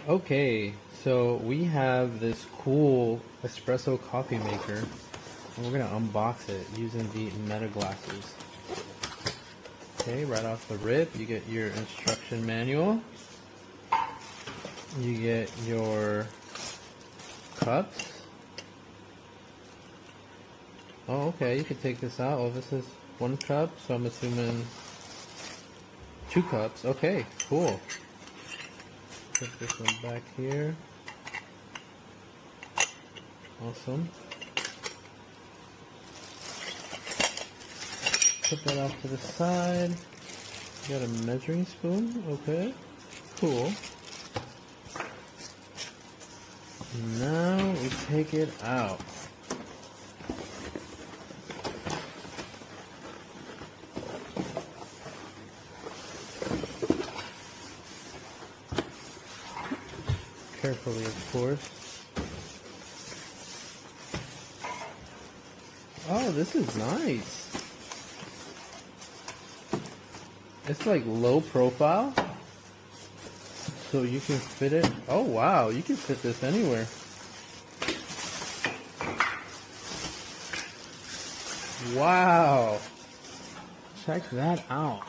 Okay, so we have this cool espresso coffee maker, and we're gonna unbox it using the Meta glasses. Okay, right off the rip, you get your instruction manual. You get your cups. Oh, okay, you can take this out. Oh, this is 1 cup, so I'm assuming 2 cups. Okay, cool. Put this one back here. Awesome. Put that off to the side. Got a measuring spoon. Okay, cool. Now we take it out. Carefully, of course. Oh, this is nice. It's like low profile, so you can fit it. Oh wow, you can fit this anywhere. Wow, check that out.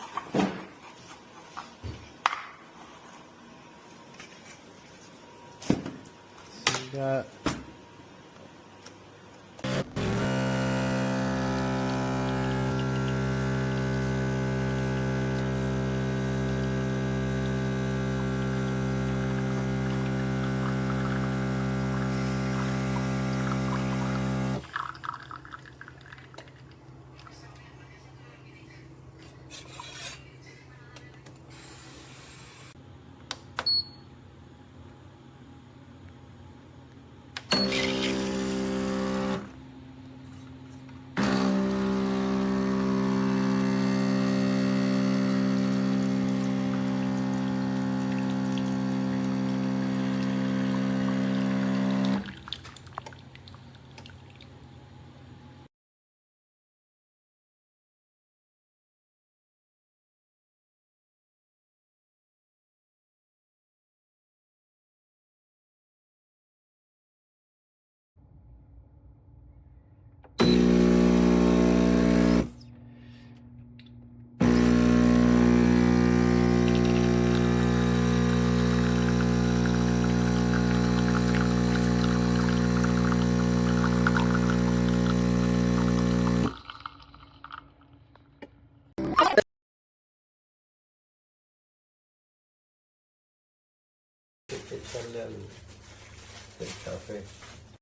So you got echarle al del café.